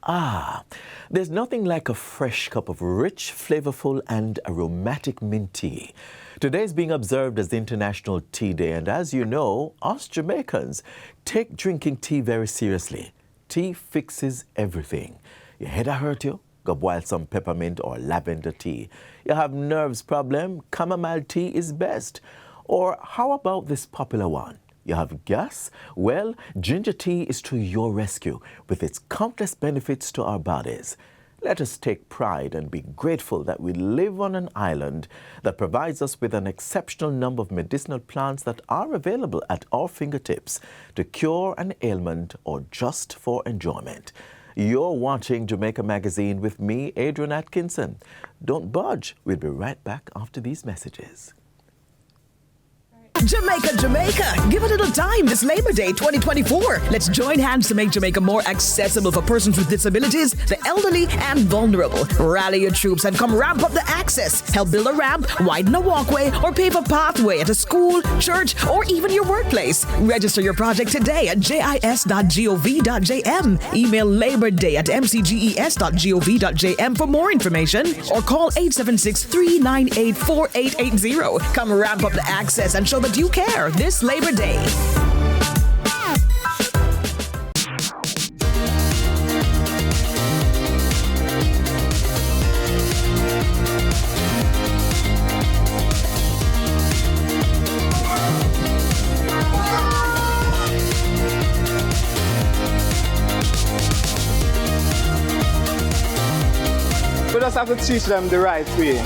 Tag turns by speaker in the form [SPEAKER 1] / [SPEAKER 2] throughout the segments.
[SPEAKER 1] Ah, there's nothing like a fresh cup of rich, flavorful and aromatic mint tea. Today is being observed as International Tea Day, and as you know, us Jamaicans take drinking tea very seriously. Tea fixes everything. Your head hurt you? Go boil some peppermint or lavender tea. You have nerves problem? Chamomile tea is best. Or how about this popular one? You have gas? Well, ginger tea is to your rescue with its countless benefits to our bodies. Let us take pride and be grateful that we live on an island that provides us with an exceptional number of medicinal plants that are available at our fingertips to cure an ailment or just for enjoyment. You're watching Jamaica Magazine with me, Adrian Atkinson. Don't budge. We'll be right back after these messages.
[SPEAKER 2] Jamaica, Jamaica. Give a little time this Labor Day 2024. Let's join hands to make Jamaica more accessible for persons with disabilities, the elderly, and vulnerable. Rally your troops and come ramp up the access. Help build a ramp, widen a walkway, or pave a pathway at a school, church, or even your workplace. Register your project today at jis.gov.jm. Email laborday@mcges.gov.jm for more information, or call 876-398-4880. Come ramp up the access and show that you care this Labor Day.
[SPEAKER 3] We just have to teach them the right way,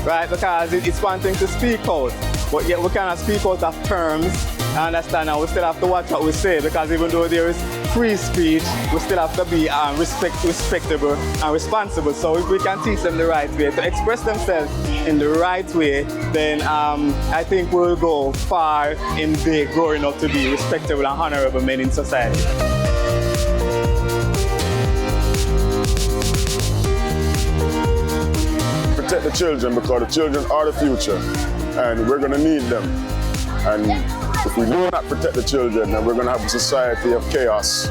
[SPEAKER 3] right? Because it's one thing to speak out, but yet we cannot speak out of terms. I understand, and we still have to watch what we say, because even though there is free speech, we still have to be respectable and responsible. So if we can teach them the right way to express themselves in the right way, then I think we'll go far in growing up to be respectable and honorable men in society.
[SPEAKER 4] Protect the children, because the children are the future and we're going to need them. And if we do not protect the children, then we're going to have a society of chaos.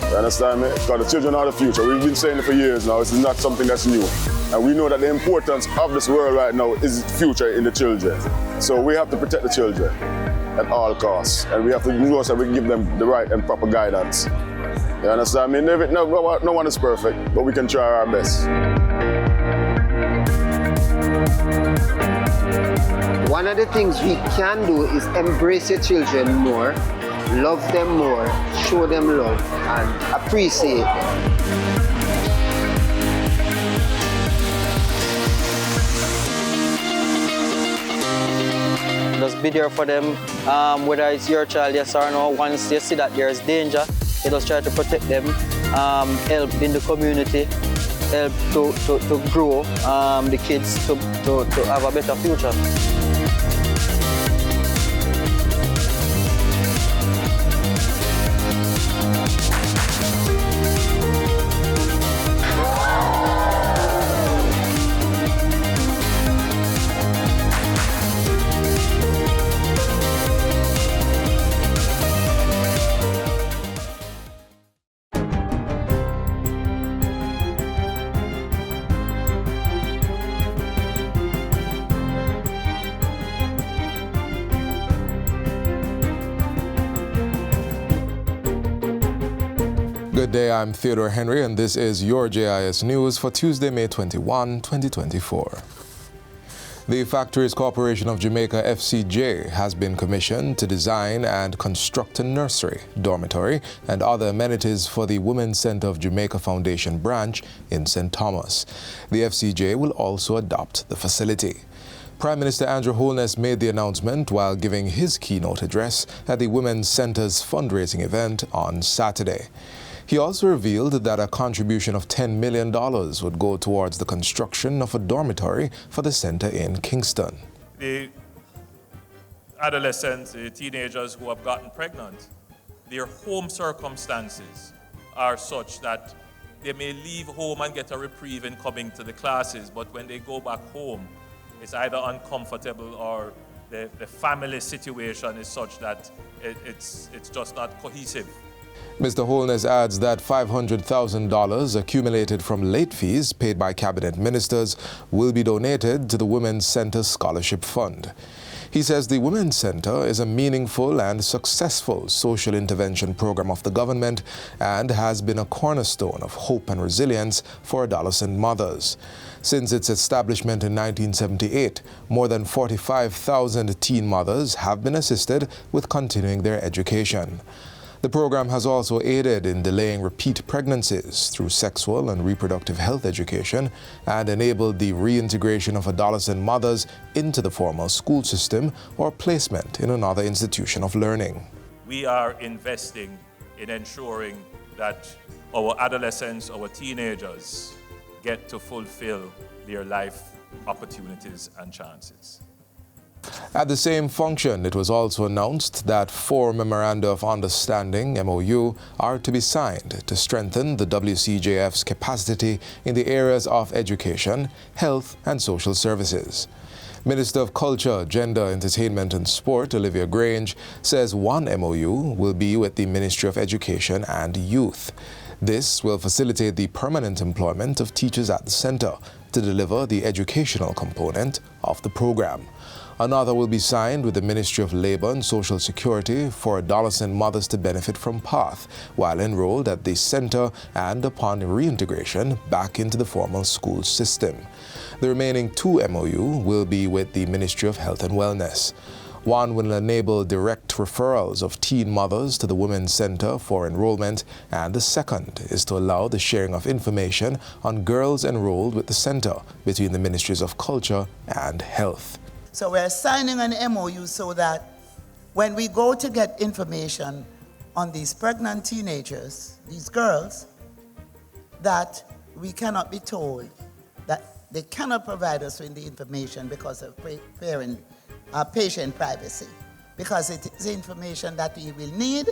[SPEAKER 4] You understand me? Because the children are the future. We've been saying it for years now. This is not something that's new. And we know that the importance of this world right now is future in the children. So we have to protect the children at all costs. And we have to know so we can give them the right and proper guidance. You understand me? No one is perfect, but we can try our best.
[SPEAKER 5] One of the things we can do is embrace your children more, love them more, show them love, and appreciate them.
[SPEAKER 6] Just be there for them, whether it's your child, yes or no. Once you see that there's danger, you just try to protect them, help in the community, help to grow the kids to have a better future.
[SPEAKER 7] Good day, I'm Theodore Henry, and this is your JIS News for Tuesday, May 21, 2024. The Factories Corporation of Jamaica, FCJ, has been commissioned to design and construct a nursery, dormitory, and other amenities for the Women's Center of Jamaica Foundation branch in St. Thomas. The FCJ will also adopt the facility. Prime Minister Andrew Holness made the announcement while giving his keynote address at the Women's Center's fundraising event on Saturday. He also revealed that a contribution of $10 million would go towards the construction of a dormitory for the center in Kingston.
[SPEAKER 8] The adolescents, the teenagers who have gotten pregnant, their home circumstances are such that they may leave home and get a reprieve in coming to the classes, but when they go back home, it's either uncomfortable or the family situation is such that it's just not cohesive.
[SPEAKER 7] Mr. Holness adds that $500,000 accumulated from late fees paid by cabinet ministers will be donated to the Women's Center Scholarship Fund. He says the Women's Center is a meaningful and successful social intervention program of the government and has been a cornerstone of hope and resilience for adolescent mothers. Since its establishment in 1978, more than 45,000 teen mothers have been assisted with continuing their education. The program has also aided in delaying repeat pregnancies through sexual and reproductive health education and enabled the reintegration of adolescent mothers into the formal school system or placement in another institution of learning.
[SPEAKER 8] We are investing in ensuring that our adolescents, our teenagers, get to fulfill their life opportunities and chances.
[SPEAKER 7] At the same function, it was also announced that 4 Memoranda of Understanding, MOU, are to be signed to strengthen the WCJF's capacity in the areas of education, health, and social services. Minister of Culture, Gender, Entertainment and Sport, Olivia Grange, says one MOU will be with the Ministry of Education and Youth. This will facilitate the permanent employment of teachers at the center to deliver the educational component of the program. Another will be signed with the Ministry of Labor and Social Security for adolescent mothers to benefit from PATH while enrolled at the center and upon reintegration back into the formal school system. The remaining 2 MOU will be with the Ministry of Health and Wellness. One will enable direct referrals of teen mothers to the Women's Center for enrollment, and the second is to allow the sharing of information on girls enrolled with the center between the Ministries of Culture and Health.
[SPEAKER 9] So we're signing an MOU so that when we go to get information on these pregnant teenagers, these girls, that we cannot be told that they cannot provide us with the information because of patient privacy, because it is information that we will need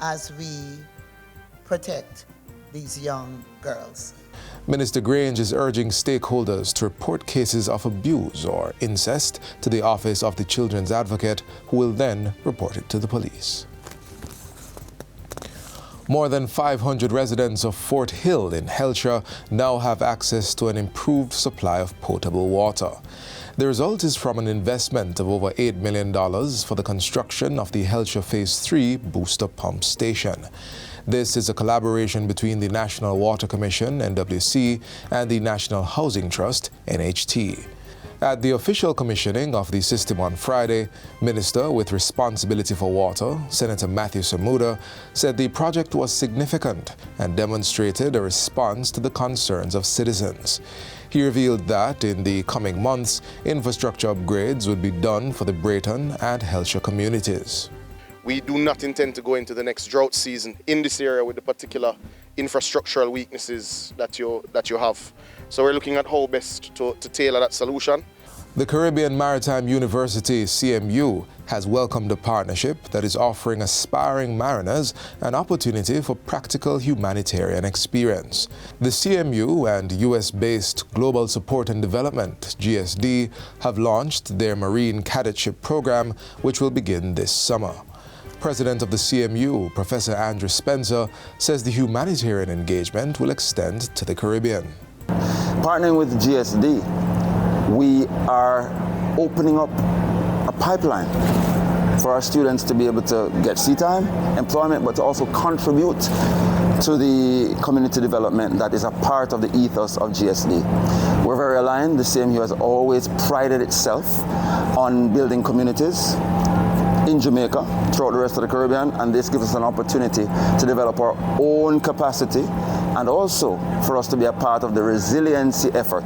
[SPEAKER 9] as we protect these young girls.
[SPEAKER 7] Minister Grange is urging stakeholders to report cases of abuse or incest to the Office of the Children's Advocate, who will then report it to the police. More than 500 residents of Fort Hill in Hellshire now have access to an improved supply of potable water. The result is from an investment of over $8 million for the construction of the Hellshire Phase 3 booster pump station. This is a collaboration between the National Water Commission, NWC, and the National Housing Trust, NHT. At the official commissioning of the system on Friday, Minister with responsibility for water, Senator Matthew Samuda, said the project was significant and demonstrated a response to the concerns of citizens. He revealed that in the coming months, infrastructure upgrades would be done for the Brayton and Hellshire communities.
[SPEAKER 10] We do not intend to go into the next drought season in this area with the particular infrastructural weaknesses that you have. So we're looking at how best to tailor that solution.
[SPEAKER 7] The Caribbean Maritime University, CMU, has welcomed a partnership that is offering aspiring mariners an opportunity for practical humanitarian experience. The CMU and US-based Global Support and Development, GSD, have launched their Marine Cadetship program, which will begin this summer. President of the CMU, Professor Andrew Spencer, says the humanitarian engagement will extend to the Caribbean.
[SPEAKER 11] Partnering with GSD, we are opening up a pipeline for our students to be able to get sea time, employment, but to also contribute to the community development that is a part of the ethos of GSD. We're very aligned. The CMU has always prided itself on building communities in Jamaica, throughout the rest of the Caribbean, and this gives us an opportunity to develop our own capacity and also for us to be a part of the resiliency effort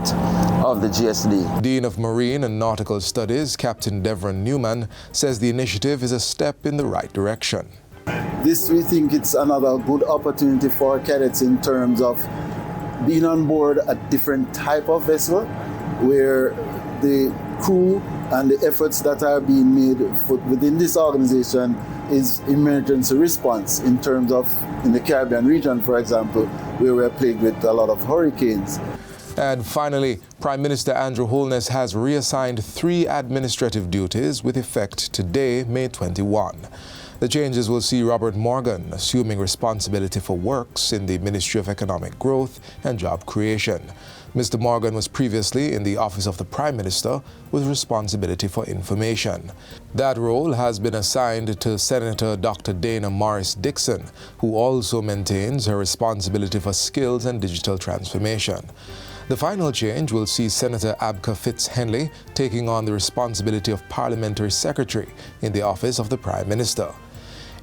[SPEAKER 11] of the GSD.
[SPEAKER 7] Dean of Marine and Nautical Studies, Captain Devron Newman, says the initiative is a step in the right direction.
[SPEAKER 12] This, we think it's another good opportunity for cadets in terms of being on board a different type of vessel where the crew and the efforts that are being made within this organization is emergency response in terms of in the Caribbean region, for example, where we're plagued with a lot of hurricanes.
[SPEAKER 7] And finally, Prime Minister Andrew Holness has reassigned 3 administrative duties with effect today, May 21. The changes will see Robert Morgan assuming responsibility for works in the Ministry of Economic Growth and Job Creation. Mr. Morgan was previously in the Office of the Prime Minister with responsibility for information. That role has been assigned to Senator Dr. Dana Morris Dixon, who also maintains her responsibility for skills and digital transformation. The final change will see Senator Abka Fitz-Henley taking on the responsibility of Parliamentary Secretary in the Office of the Prime Minister.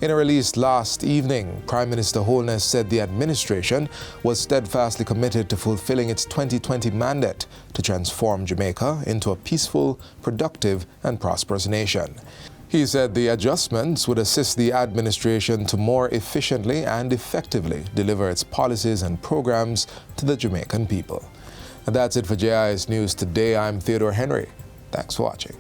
[SPEAKER 7] In a release last evening, Prime Minister Holness said the administration was steadfastly committed to fulfilling its 2020 mandate to transform Jamaica into a peaceful, productive, and prosperous nation. He said the adjustments would assist the administration to more efficiently and effectively deliver its policies and programs to the Jamaican people. And that's it for JIS News Today. I'm Theodore Henry. Thanks for watching.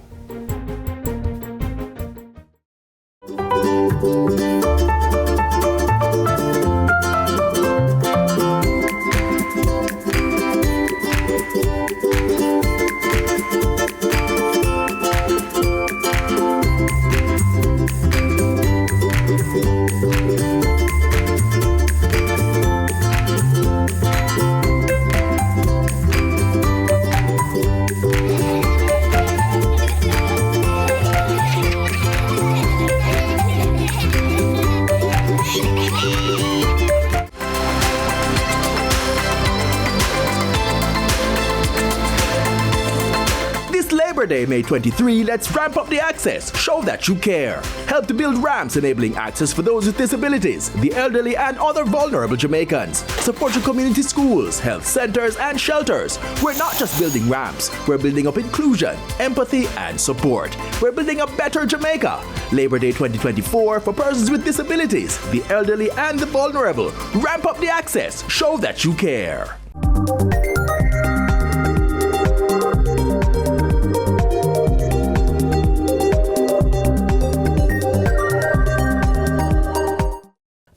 [SPEAKER 13] Day, May 23, let's ramp up the access. Show that you care. Help to build ramps enabling access for those with disabilities, the elderly, and other vulnerable Jamaicans. Support your community schools, health centers, and shelters. We're not just building ramps, we're building up inclusion, empathy, and support. We're building a better Jamaica. Labor Day 2024 for persons with disabilities, the elderly, and the vulnerable. Ramp up the access. Show that you care.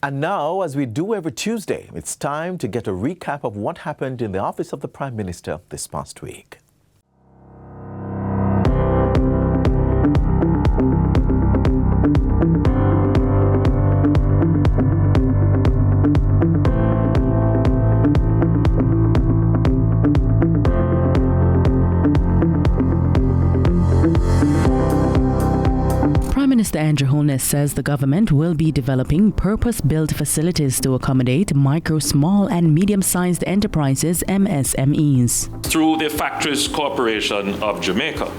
[SPEAKER 1] And now, as we do every Tuesday, it's time to get a recap of what happened in the Office of the Prime Minister this past week.
[SPEAKER 14] Minister Andrew Holness says the government will be developing purpose-built facilities to accommodate micro, small and medium-sized enterprises, MSMEs.
[SPEAKER 8] Through the Factories Corporation of Jamaica,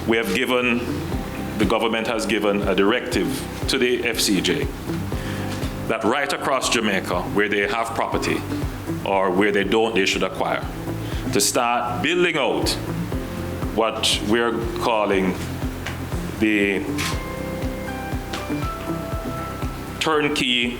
[SPEAKER 8] the government has given a directive to the FCJ that right across Jamaica, where they have property or where they don't, they should acquire, to start building out what we're calling the turnkey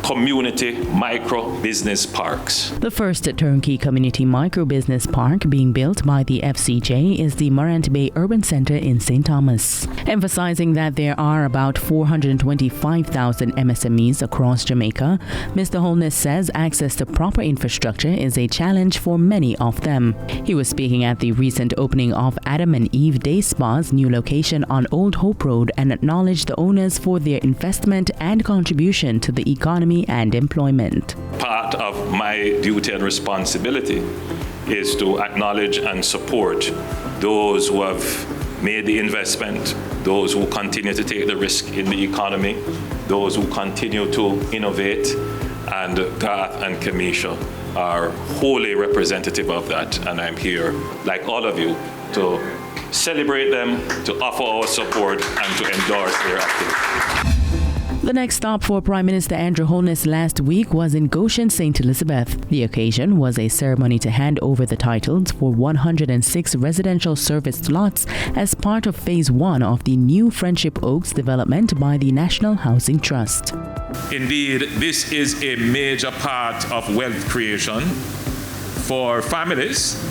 [SPEAKER 8] community micro-business parks.
[SPEAKER 14] The first turnkey community micro-business park being built by the FCJ is the Morant Bay Urban Centre in St. Thomas. Emphasizing that there are about 425,000 MSMEs across Jamaica, Mr. Holness says access to proper infrastructure is a challenge for many of them. He was speaking at the recent opening of Adam and Eve Day Spa's new location on Old Hope Road and acknowledged the owners for their investment and contribution to the economy and employment.
[SPEAKER 8] Part of my duty and responsibility is to acknowledge and support those who have made the investment, those who continue to take the risk in the economy, those who continue to innovate, and Garth and Kamisha are wholly representative of that, and I'm here, like all of you, to celebrate them, to offer our support, and to endorse their activity.
[SPEAKER 14] The next stop for Prime Minister Andrew Holness last week was in Goshen, St. Elizabeth. The occasion was a ceremony to hand over the titles for 106 residential service lots as part of Phase 1 of the new Friendship Oaks development by the National Housing Trust.
[SPEAKER 8] Indeed, this is a major part of wealth creation for families,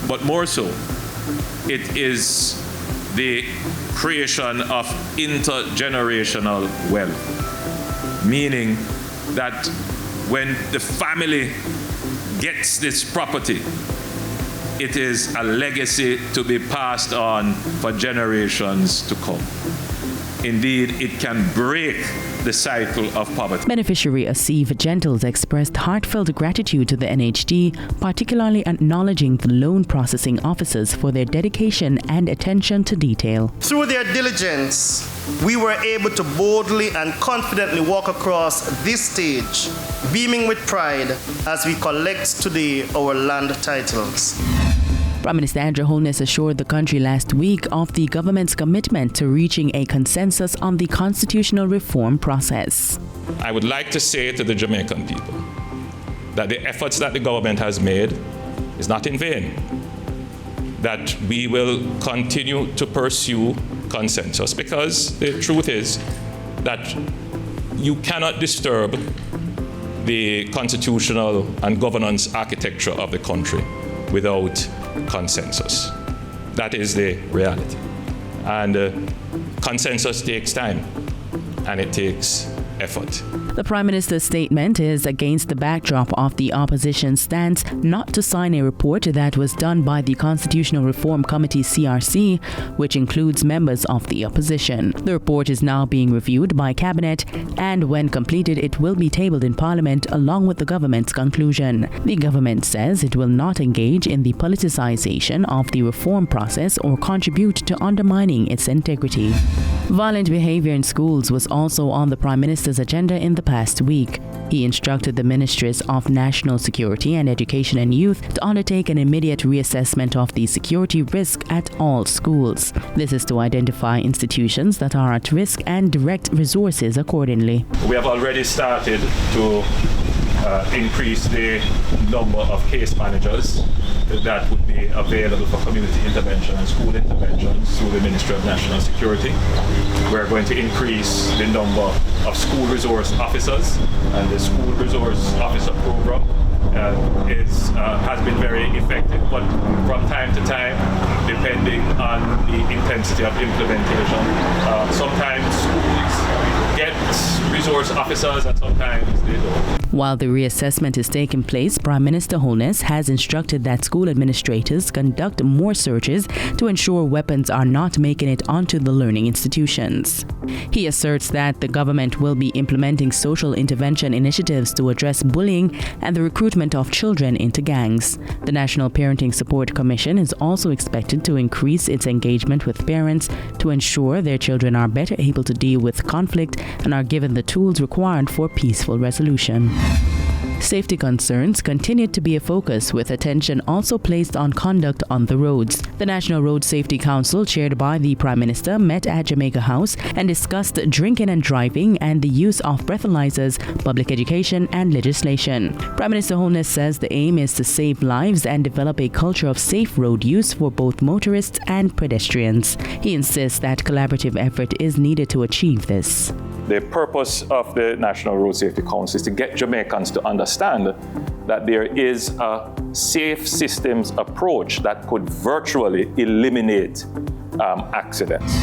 [SPEAKER 8] but more so, it is the creation of intergenerational wealth, meaning that when the family gets this property, it is a legacy to be passed on for generations to come. indeed it can break the cycle of poverty.
[SPEAKER 14] Beneficiary Asif Gentles expressed heartfelt gratitude to the NHD, particularly acknowledging the loan processing officers for their dedication and attention to detail.
[SPEAKER 15] Through their diligence, we were able to boldly and confidently walk across this stage, beaming with pride as we collect today our land titles.
[SPEAKER 14] Prime Minister Andrew Holness assured the country last week of the government's commitment to reaching a consensus on the constitutional reform process.
[SPEAKER 8] I would like to say to the Jamaican people that the efforts that the government has made is not in vain, that we will continue to pursue consensus, because the truth is that you cannot disturb the constitutional and governance architecture of the country without consensus. That is the reality. And consensus takes time, and it takes effort.
[SPEAKER 14] The Prime Minister's statement is against the backdrop of the opposition's stance not to sign a report that was done by the Constitutional Reform Committee CRC, which includes members of the opposition. The report is now being reviewed by Cabinet, and when completed it will be tabled in Parliament along with the government's conclusion. The government says it will not engage in the politicization of the reform process or contribute to undermining its integrity. Violent behavior in schools was also on the Prime Minister's agenda in the past week. He instructed the Ministries of National Security and Education and Youth to undertake an immediate reassessment of the security risk at all schools. This is to identify institutions that are at risk and direct resources accordingly.
[SPEAKER 8] We have already started to increase the number of case managers that would be available for community intervention and school interventions through the Ministry of National Security. We're going to increase the number of school resource officers, and the school resource officer program has been very effective, but from time to time, depending on the intensity of implementation, sometimes schools get resource officers and sometimes they don't.
[SPEAKER 14] While the reassessment is taking place, Prime Minister Holness has instructed that school administrators conduct more searches to ensure weapons are not making it onto the learning institutions. He asserts that the government will be implementing social intervention initiatives to address bullying and the recruitment of children into gangs. The National Parenting Support Commission is also expected to increase its engagement with parents to ensure their children are better able to deal with conflict and are given the tools required for peaceful resolution. Safety concerns continued to be a focus, with attention also placed on conduct on the roads. The National Road Safety Council, chaired by the Prime Minister, met at Jamaica House and discussed drinking and driving and the use of breathalyzers, public education and legislation. Prime Minister Holness says the aim is to save lives and develop a culture of safe road use for both motorists and pedestrians. He insists that collaborative effort is needed to achieve this.
[SPEAKER 8] The purpose of the National Road Safety Council is to get Jamaicans to understand that there is a safe systems approach that could virtually eliminate accidents.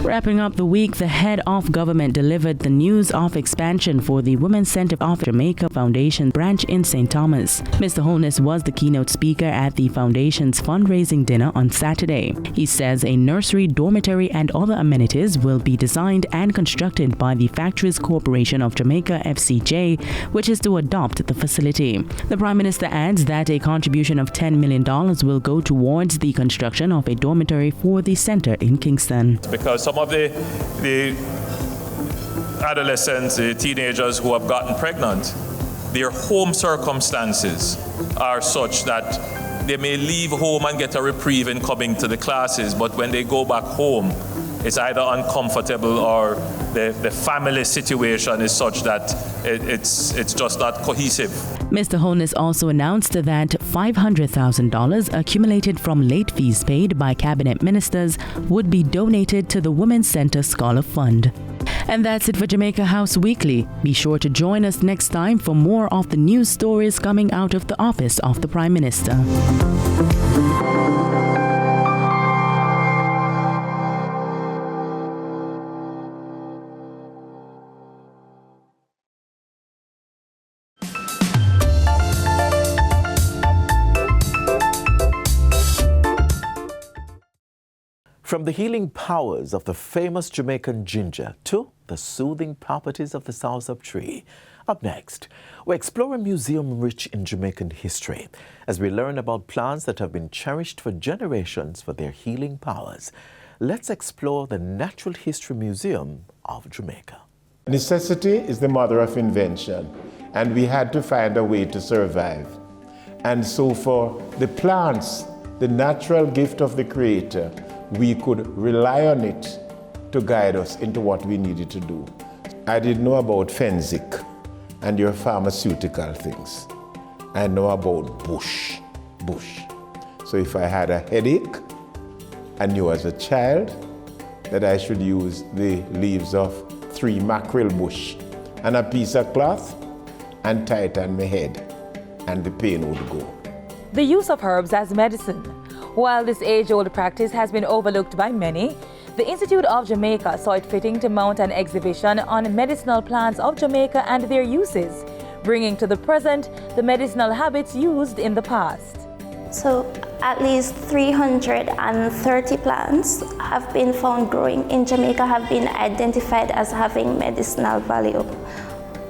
[SPEAKER 14] Wrapping up the week, the head of government delivered the news of expansion for the Women's Center of Jamaica Foundation branch in St. Thomas. Mr. Holness was the keynote speaker at the foundation's fundraising dinner on Saturday. He says a nursery, dormitory and other amenities will be designed and constructed by the Factories Corporation of Jamaica FCJ, which is to adopt the facility. The Prime Minister adds that a contribution of $10 million will go towards the construction of a dormitory for the center in Kingston.
[SPEAKER 8] Because some of the adolescents, the teenagers who have gotten pregnant, their home circumstances are such that they may leave home and get a reprieve in coming to the classes, but when they go back home, it's either uncomfortable or the family situation is such that it's just not cohesive.
[SPEAKER 14] Mr. Holness also announced that $500,000 accumulated from late fees paid by cabinet ministers would be donated to the Women's Center Scholar Fund. And that's it for Jamaica House Weekly. Be sure to join us next time for more of the news stories coming out of the office of the Prime Minister.
[SPEAKER 1] From the healing powers of the famous Jamaican ginger to the soothing properties of the soursop tree. Up next, we explore a museum rich in Jamaican history as we learn about plants that have been cherished for generations for their healing powers. Let's explore the Natural History Museum of Jamaica.
[SPEAKER 16] Necessity is the mother of invention, and we had to find a way to survive. And so for the plants, the natural gift of the Creator, we could rely on it to guide us into what we needed to do. I didn't know about Fenzik and your pharmaceutical things. I know about bush. So if I had a headache, I knew as a child that I should use the leaves of 3 mackerel bush and a piece of cloth and tie it on my head, and the pain would go.
[SPEAKER 17] The use of herbs as medicine. While this age-old practice has been overlooked by many, the Institute of Jamaica saw it fitting to mount an exhibition on medicinal plants of Jamaica and their uses, bringing to the present the medicinal habits used in the past.
[SPEAKER 18] So at least 330 plants have been found growing in Jamaica, have been identified as having medicinal value.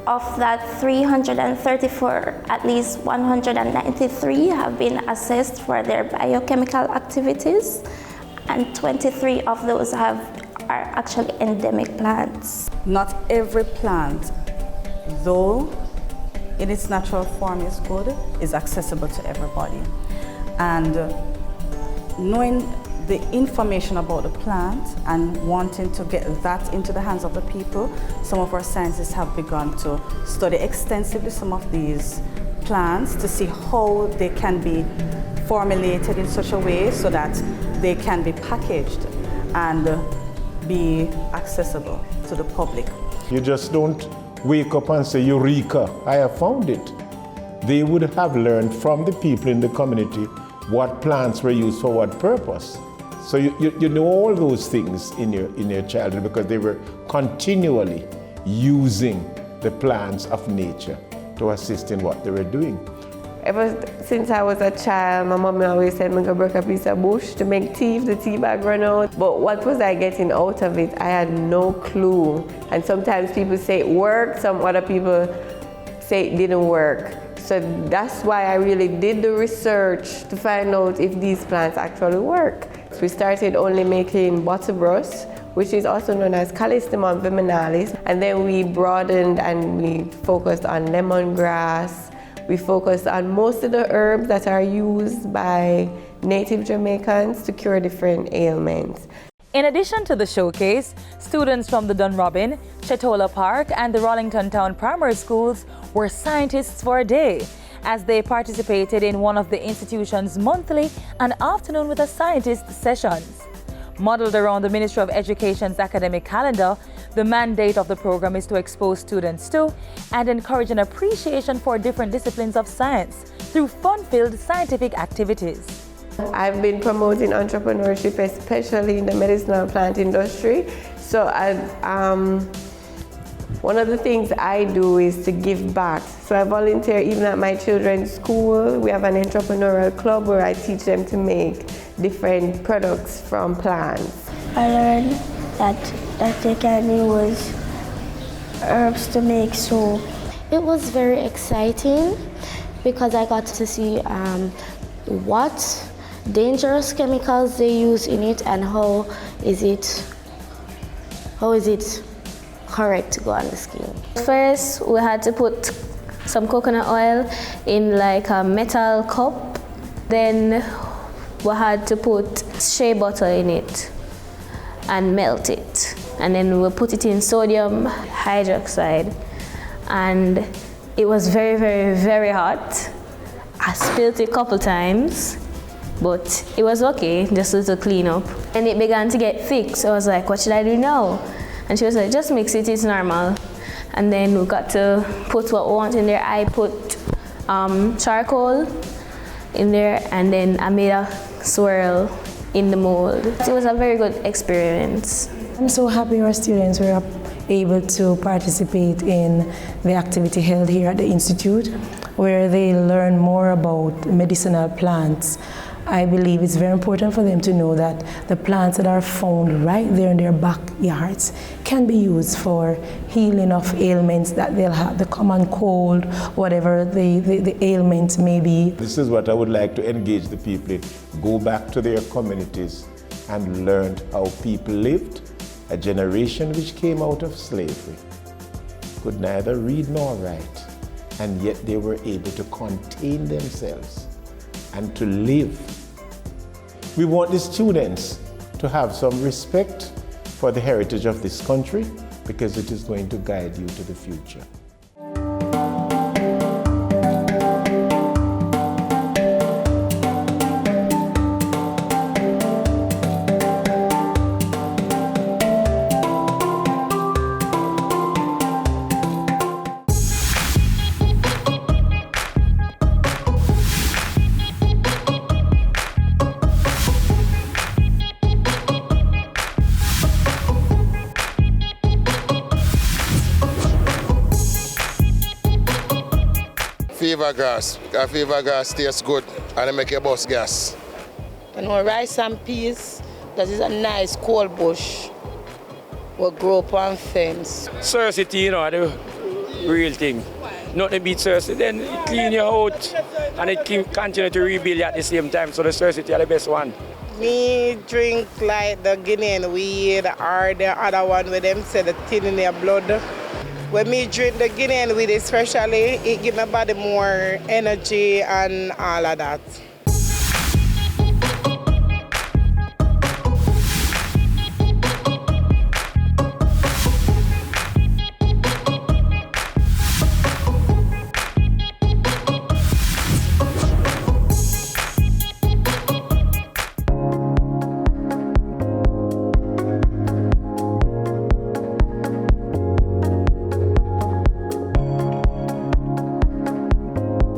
[SPEAKER 18] Of that 334, at least 193 have been assessed for their biochemical activities, and 23 of those are actually endemic plants.
[SPEAKER 19] Not every plant, though in its natural form is good, is accessible to everybody. And knowing the information about the plant and wanting to get that into the hands of the people, some of our scientists have begun to study extensively some of these plants to see how they can be formulated in such a way so that they can be packaged and be accessible to the public.
[SPEAKER 16] You just don't wake up and say, Eureka, I have found it. They would have learned from the people in the community what plants were used for what purpose. So you know all those things in your childhood because they were continually using the plants of nature to assist in what they were doing.
[SPEAKER 20] Ever since I was a child, my mom always said I'm gonna break a piece of bush to make tea if the tea bag run out. But what was I getting out of it? I had no clue. And sometimes people say it worked, some other people say it didn't work. So that's why I really did the research to find out if these plants actually work. So we started only making butterbrush, which is also known as Callistemon viminalis. And then we broadened and we focused on lemongrass. We focused on most of the herbs that are used by native Jamaicans to cure different ailments.
[SPEAKER 17] In addition to the showcase, students from the Dunrobin, Chetola Park, and the Rollington Town primary schools were scientists for a day as they participated in one of the institution's monthly and afternoon with a scientist sessions. Modeled around the Ministry of Education's academic calendar, the mandate of the program is to expose students to and encourage an appreciation for different disciplines of science through fun-filled scientific activities.
[SPEAKER 20] I've been promoting entrepreneurship, especially in the medicinal plant industry. So one of the things I do is to give back. So I volunteer even at my children's school. We have an entrepreneurial club where I teach them to make different products from plants.
[SPEAKER 18] I learned that they can use herbs to make soap. It was very exciting because I got to see what dangerous chemicals they use in it and how is it correct to go on the skin. First, we had to put some coconut oil in like a metal cup. Then we had to put shea butter in it and melt it. And then we put it in sodium hydroxide. And it was very, very, very hot. I spilled it a couple times, but it was okay, just a little cleanup. And it began to get thick, so I was like, what should I do now? And she was like, just mix it, it's normal. And then we got to put what we want in there. I put charcoal in there, and then I made a swirl in the mold. It was a very good experience.
[SPEAKER 21] I'm so happy our students were able to participate in the activity held here at the Institute, where they learn more about medicinal plants, I believe it's very important for them to know that the plants that are found right there in their backyards can be used for healing of ailments that they'll have, the common cold, whatever the ailment may be.
[SPEAKER 16] This is what I would like to engage the people in. Go back to their communities and learn how people lived, a generation which came out of slavery, could neither read nor write, and yet they were able to contain themselves and to live. We want the students to have some respect for the heritage of this country because it is going to guide you to the future.
[SPEAKER 2] Fever grass, because fever grass tastes good and it make your bust gas.
[SPEAKER 22] You know, rice and peas, that is a nice cold bush will grow up on fence.
[SPEAKER 23] Scarcity, you know, the real thing. Nothing beats scarcity, then it clean you out and it can continue to rebuild you at the same time, so the scarcity are the best one.
[SPEAKER 22] Me drink like the Guinean weed or the other one with them say the thin in your blood. When me drink the Guinean weed especially, it gives my body more energy and all of that.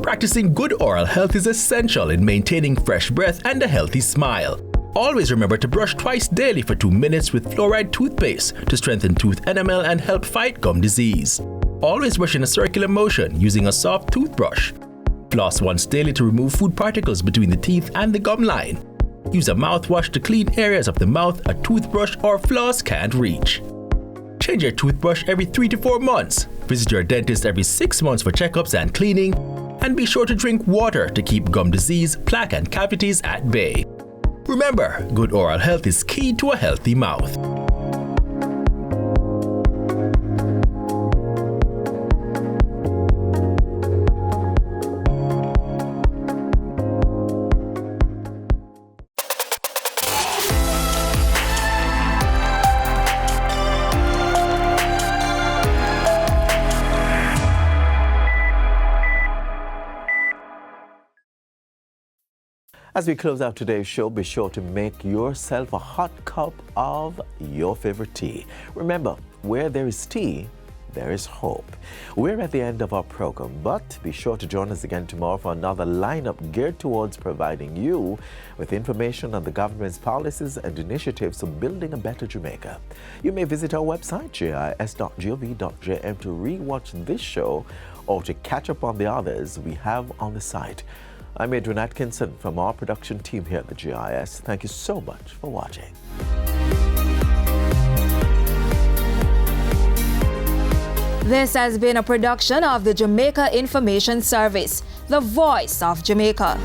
[SPEAKER 13] Practicing good oral health is essential in maintaining fresh breath and a healthy smile. Always remember to brush twice daily for 2 minutes with fluoride toothpaste to strengthen tooth enamel and help fight gum disease. Always brush in a circular motion using a soft toothbrush. Floss once daily to remove food particles between the teeth and the gum line. Use a mouthwash to clean areas of the mouth a toothbrush or floss can't reach. Change your toothbrush every 3 to 4 months. Visit your dentist every 6 months for checkups and cleaning. And be sure to drink water to keep gum disease, plaque, and cavities at bay. Remember, good oral health is key to a healthy mouth.
[SPEAKER 1] As we close out today's show, be sure to make yourself a hot cup of your favorite tea. Remember, where there is tea, there is hope. We're at the end of our program, but be sure to join us again tomorrow for another lineup geared towards providing you with information on the government's policies and initiatives for building a better Jamaica. You may visit our website, gis.gov.jm, to re-watch this show or to catch up on the others we have on the site. I'm Adrian Atkinson from our production team here at the GIS. Thank you so much for watching.
[SPEAKER 24] This has been a production of the Jamaica Information Service, the voice of Jamaica.